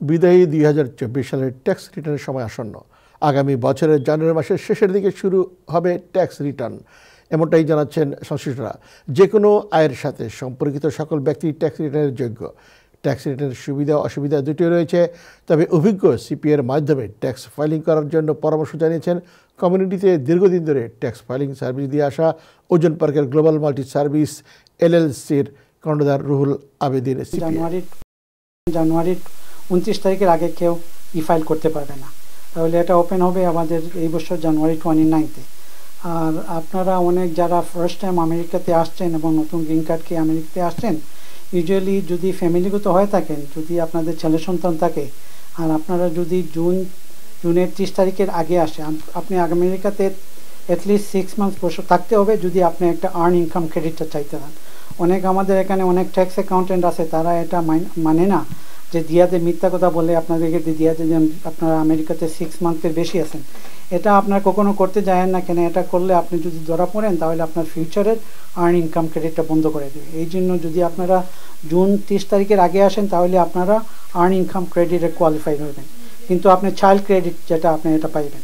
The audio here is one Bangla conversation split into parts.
বিদায়ী ২০২৪ সালের ট্যাক্স রিটার্নের সময় আসন্ন। আগামী বছরের জানুয়ারি মাসের শেষের দিকে শুরু হবে ট্যাক্স রিটার্ন, এমনটাই জানাচ্ছেন সংশ্লিষ্টরা। যে কোনো আয়ের সাথে সম্পর্কিত সকল ব্যক্তি ট্যাক্স রিটার্নের যোগ্য। ট্যাক্স রিটার্নের সুবিধা অসুবিধা দুটোই রয়েছে, তবে অভিজ্ঞ সিপিএর মাধ্যমে ট্যাক্স ফাইলিং করার জন্য পরামর্শ জানিয়েছেন কমিউনিটিতে দীর্ঘদিন ধরে ট্যাক্স ফাইলিং সার্ভিস দিয়ে আসা ওজন পার্কের গ্লোবাল মাল্টি সার্ভিস এলএলসির কর্ণধার রুহুল আবেদিন। জানুয়ারির 29 তারিখের আগে কেউ ফাইল করতে পারবে না, তাহলে এটা ওপেন হবে আমাদের এই বছর জানুয়ারি 29-এ। আর আপনারা অনেক যারা ফার্স্ট টাইম আমেরিকাতে আসছেন এবং নতুন গ্রিন কার্ড খেয়ে আমেরিকাতে আসছেন, ইউজুয়ালি যদি ফ্যামিলিগত হয়ে থাকেন, যদি আপনাদের ছেলে সন্তান থাকে আর আপনারা যদি জুনের 30 তারিখের আগে আসেন, আপনি আমেরিকাতে অ্যাটলিস্ট 6 মান্থস বছর থাকতে হবে যদি আপনি একটা আর্ন ইনকাম ক্রেডিটটা চাইতে চান। অনেক আমাদের এখানে অনেক ট্যাক্স অ্যাকাউন্টেন্ট আছে, তারা এটা মানে না, যে দিয়াতে মিথ্যা কথা বলে আপনাদেরকে দিয়াতে যে আপনারা আমেরিকাতে 6 মান্থের বেশি আছেন। এটা আপনার কখনো করতে যায় না কেন, এটা করলে আপনি যদি ধরা পড়েন তাহলে আপনার ফিউচারের আর্ন ইনকাম ক্রেডিটটা বন্ধ করে দেবে। এই জন্য যদি আপনারা জুন 30 তারিখের আগে আসেন তাহলে আপনারা আর্ন ইনকাম ক্রেডিটে কোয়ালিফাই হবেন, কিন্তু আপনি চাইল্ড ক্রেডিট যেটা আপনি এটা পাইবেন।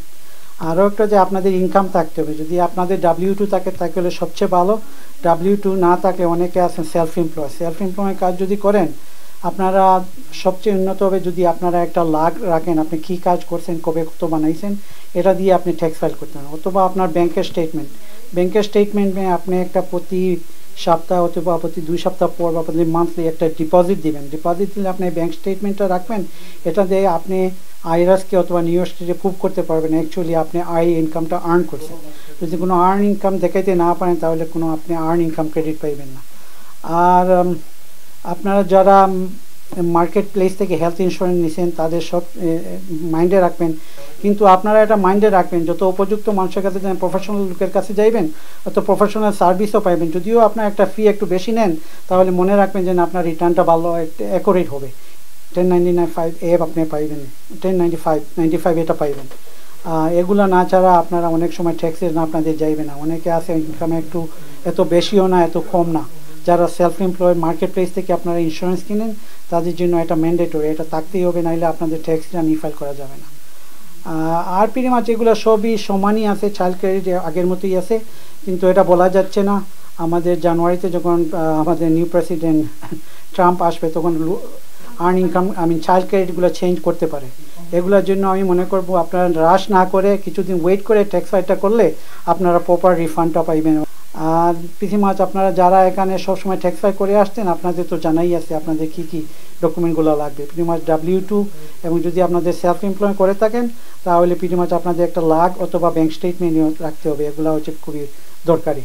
আরও একটা যে আপনাদের ইনকাম থাকতে হবে, যদি আপনাদের W2 থাকে তাহলে সবচেয়ে ভালো। W2 না থাকলে অনেকে আছেন সেলফ এমপ্লয়ের কাজ যদি করেন আপনারা সবচেয়ে উন্নত হবে যদি আপনারা একটা লাগ রাখেন, আপনি কী কাজ করছেন, কবে কত বানাইছেন, এটা দিয়ে আপনি ট্যাক্স ফাইল করতে পারেন। অথবা আপনার ব্যাংকের স্টেটমেন্টে আপনি একটা প্রতি সপ্তাহ অথবা প্রতি 2 সপ্তাহ পর বা প্রতি মান্থলি একটা ডিপোজিট দিবেন। ডিপোজিট দিলে আপনি ব্যাংক স্টেটমেন্টটা রাখবেন, এটা দিয়ে আপনি আইআরএসকে অথবা নিউ ইয়র্ক স্টেটে প্রুভ করতে পারবেন অ্যাকচুয়ালি আপনি ইনকামটা আর্ন করছেন। যদি কোনো আর্ন ইনকাম দেখাইতে না পারেন তাহলে কোনো আপনি আর্ন ইনকাম ক্রেডিট পাইবেন না। আর আপনারা যারা মার্কেট প্লেস থেকে হেলথ ইন্স্যুরেন্স নিছেন তাদের সব মাইন্ডে রাখবেন, কিন্তু আপনারা এটা মাইন্ডে রাখবেন যত উপযুক্ত মানুষের কাছে যাবেন, প্রফেশনাল লোকের কাছে যাইবেন, তত প্রফেশনাল সার্ভিসও পাইবেন। যদিও আপনার একটা ফি একটু বেশি নেন, তাহলে মনে রাখবেন যে আপনার রিটার্নটা ভালো অ্যাকুরেট হবে। 1095 আপনি পাইবেন, 1095 এটা পাইবেন। এগুলো না ছাড়া আপনারা অনেক সময় ট্যাক্সের না আপনাদের যাইবে না। অনেকে আছে ইনকামে একটু এত বেশিও না এত কম না, যারা সেলফ এমপ্লয়েড মার্কেট প্লেস থেকে আপনারা ইন্স্যুরেন্স কিনেন তাদের জন্য এটা ম্যান্ডেটরি, এটা থাকতেই হবে, নাইলে আপনাদের ট্যাক্স রিটার্ন ফাইল করা যাবে না। আর প্রিটি মাছ এগুলো সবই সমানই আছে, চাইল্ড ক্রেডিট আগের মতোই আছে, কিন্তু এটা বলা যাচ্ছে না। আমাদের জানুয়ারিতে যখন আমাদের নিউ প্রেসিডেন্ট ট্রাম্প আসবে তখন আর্ন ইনকাম চাইল্ড ক্রেডিটগুলো চেঞ্জ করতে পারে। এগুলোর জন্য আমি মনে করব আপনারা রাশ না করে কিছুদিন ওয়েট করে ট্যাক্স ফাইলটা করলে আপনারা প্রপার রিফান্ডটা পাইবেন। আর পিসি মাছ আপনারা যারা এখানে সবসময় ট্যাক্স ফাইল করে আসছেন আপনাদের তো জানাই আছে আপনাদের কী কী ডকুমেন্টগুলো লাগবে। পিটি মাছ W2 এবং যদি আপনাদের সেলফ এমপ্লয় করে থাকেন তাহলে পিটি মাছ আপনাদের একটা লাগ অথবা ব্যাংক স্টেটমেন্ট রাখতে হবে, এগুলো হচ্ছে খুবই দরকারি।